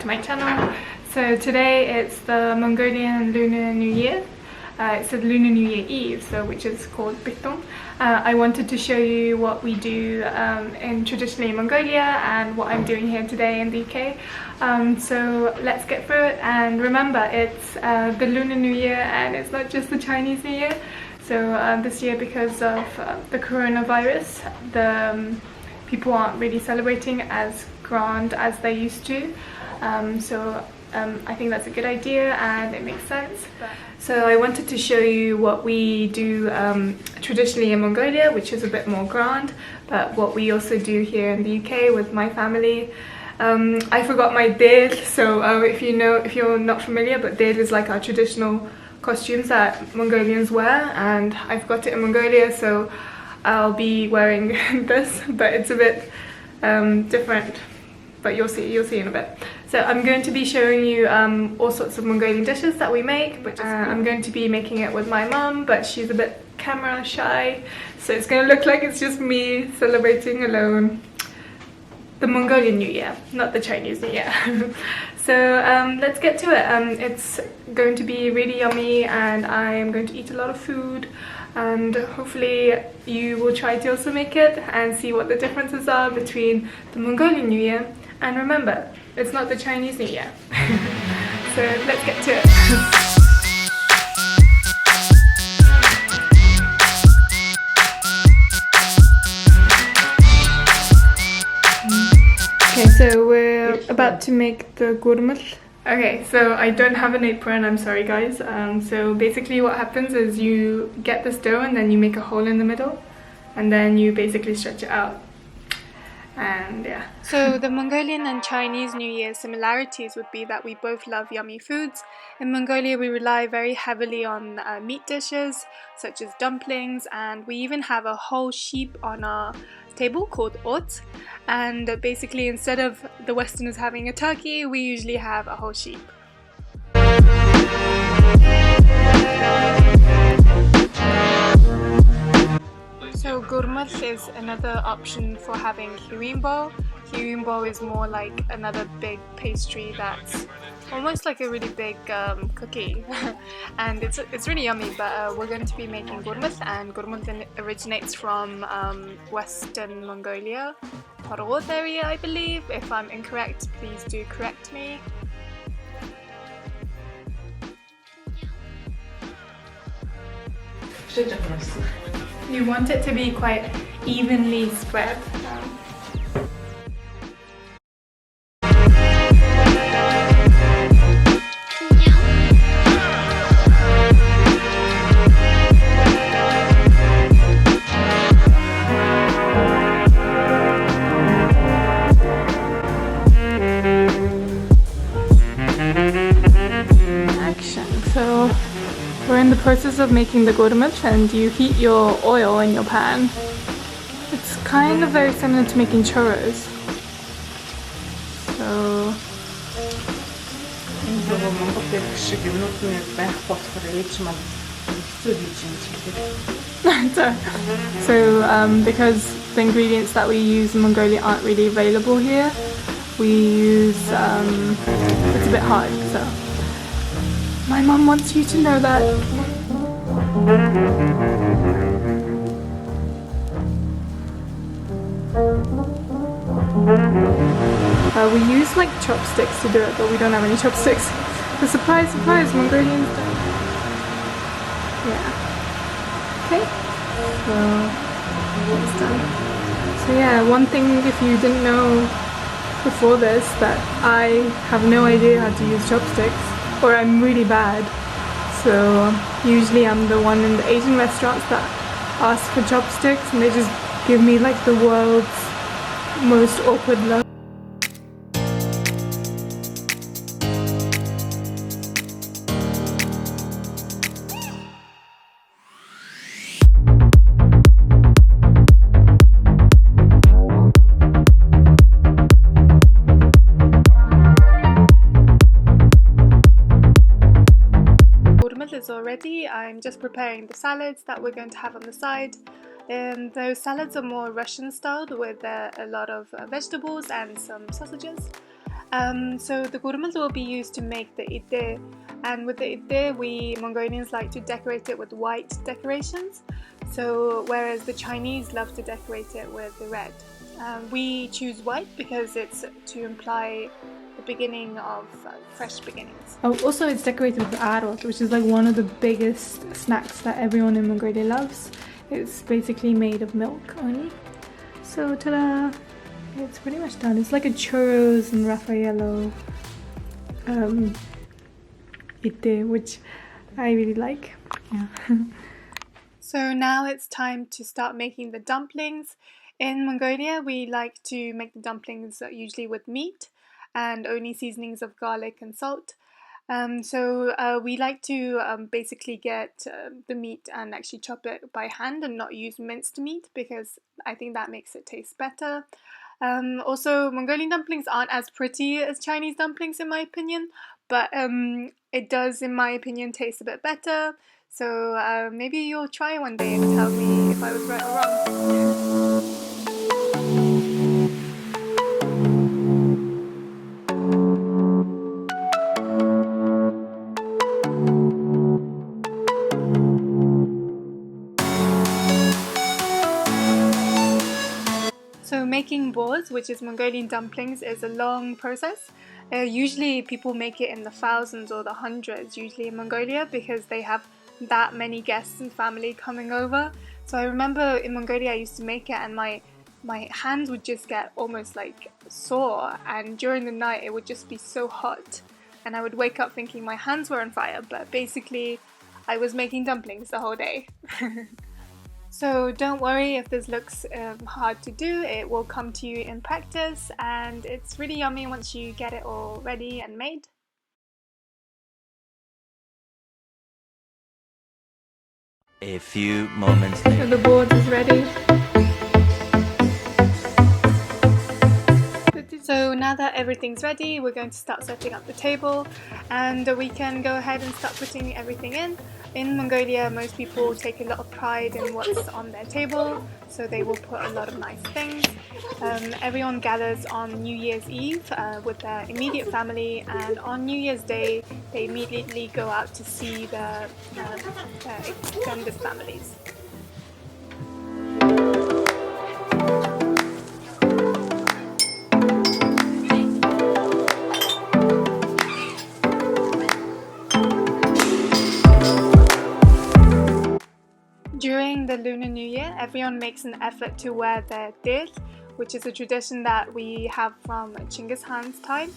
to my channel. So today it's the Mongolian Lunar New Year. It's the Lunar New Year Eve, which is called Bitong. I wanted to show you what we do in traditionally Mongolia and what I'm doing here today in the UK. So let's get through it, and remember it's the Lunar New Year and it's not just the Chinese New Year. So this year, because of the coronavirus, the people aren't really celebrating as grand as they used to. I think that's a good idea and it makes sense. So I wanted to show you what we do traditionally in Mongolia, which is a bit more grand, but what we also do here in the UK with my family. I forgot my dil, so if you're not familiar, but dil is like our traditional costumes that Mongolians wear, and I forgot it in Mongolia, so I'll be wearing this, but it's a bit different, but you'll see in a bit. So I'm going to be showing you all sorts of Mongolian dishes that we make, which I'm going to be making it with my mum, but she's a bit camera shy, so it's going to look like it's just me celebrating alone the Mongolian New Year, not the Chinese New Year. So let's get to it. It's going to be really yummy and I am going to eat a lot of food, and hopefully you will try to also make it and see what the differences are between the Mongolian New Year and, remember, it's not the Chinese New Year. So let's get to it. Okay, so we're about to make the gurmul. Okay, so I don't have an apron, I'm sorry guys. So basically what happens is you get this dough and then you make a hole in the middle and then you basically stretch it out. And yeah. So the Mongolian and Chinese New Year similarities would be that we both love yummy foods. In Mongolia we rely very heavily on meat dishes such as dumplings, and we even have a whole sheep on our table called ot, and basically instead of the Westerners having a turkey, we usually have a whole sheep. So gurmul is another option for having hirimbo. Hirimbo is more like another big pastry that's almost like a really big cookie, and it's really yummy. But we're going to be making gurmul, and gurmul originates from Western Mongolia, Horot area, I believe. If I'm incorrect, please do correct me. You want it to be quite evenly spread. So we're in the process of making the gurmul, and you heat your oil in your pan. It's kind of very similar to making churros. So because the ingredients that we use in Mongolia aren't really available here, we use it's a bit hard, so my mum wants you to know that. We use like chopsticks to do it, but we don't have any chopsticks. So surprise, surprise, Mongolians don't. Yeah. Okay. So it's done. So yeah, one thing, if you didn't know before this, that I have no idea how to use chopsticks, or I'm really bad. So usually I'm the one in the Asian restaurants that ask for chopsticks, and they just give me like the world's most awkward look. Is already. I'm just preparing the salads that we're going to have on the side. Those salads are more Russian styled with a lot of vegetables and some sausages. So the gurmuz will be used to make the ide, and with the ide we Mongolians like to decorate it with white decorations, so whereas the Chinese love to decorate it with the red. We choose white because it's to imply the beginning of fresh beginnings. Oh, also it's decorated with arroz, which is like one of the biggest snacks that everyone in Mongolia loves. It's basically made of milk only. So ta-da! It's pretty much done. It's like a churros and Raffaello ide, which I really like. Yeah. So now it's time to start making the dumplings. In Mongolia, we like to make the dumplings usually with meat and only seasonings of garlic and salt. We like to basically get the meat and actually chop it by hand and not use minced meat because I think that makes it taste better. Also, Mongolian dumplings aren't as pretty as Chinese dumplings in my opinion, but it does, in my opinion, taste a bit better. So maybe you'll try one day and tell me if I was right or wrong. So making boz, which is Mongolian dumplings, is a long process. Usually people make it in the thousands or the hundreds, usually in Mongolia, because they have that many guests and family coming over. So I remember in Mongolia I used to make it and my hands would just get almost like sore, and during the night it would just be so hot and I would wake up thinking my hands were on fire, but basically I was making dumplings the whole day. So don't worry if this looks hard to do, it will come to you in practice, and it's really yummy once you get it all ready and made. A few moments later. So the board is ready. So now that everything's ready, we're going to start setting up the table, and we can go ahead and start putting everything in. In Mongolia, most people take a lot of pride in what's on their table, so they will put a lot of nice things. Everyone gathers on New Year's Eve with their immediate family, and on New Year's Day they immediately go out to see their extended families. During the Lunar New Year, everyone makes an effort to wear their dir, which is a tradition that we have from Genghis Khan's time.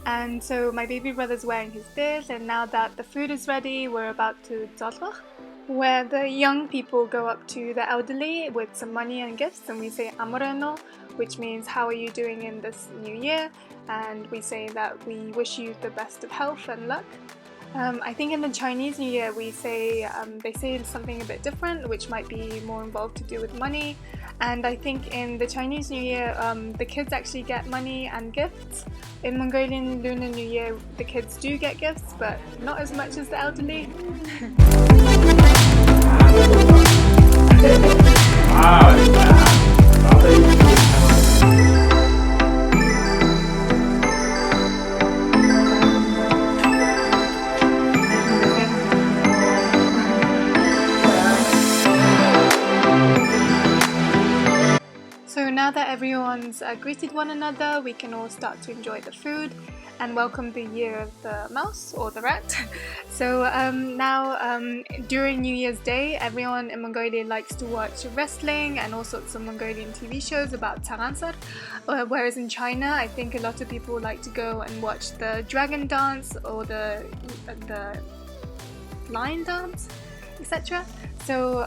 And so my baby brother's wearing his dir, and now that the food is ready, we're about to dzalbach, where the young people go up to the elderly with some money and gifts, and we say amoreno, which means how are you doing in this new year, and we say that we wish you the best of health and luck. I think in the Chinese New Year we say, they say something a bit different, which might be more involved to do with money. And I think in the Chinese New Year, the kids actually get money and gifts. In Mongolian Lunar New Year, the kids do get gifts, but not as much as the elderly. So now that everyone's greeted one another, we can all start to enjoy the food and welcome the year of the mouse or the rat. So now during New Year's Day, everyone in Mongolia likes to watch wrestling and all sorts of Mongolian TV shows about цагаан, whereas in China I think a lot of people like to go and watch the dragon dance or the lion dance, etc. So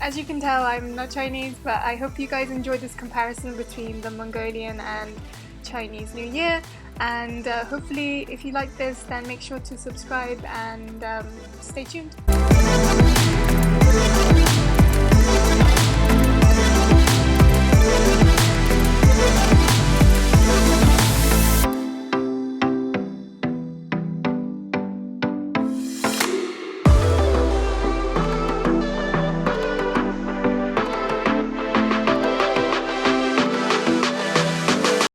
as you can tell, I'm not Chinese, but I hope you guys enjoyed this comparison between the Mongolian and Chinese New Year, and hopefully if you like this, then make sure to subscribe and stay tuned.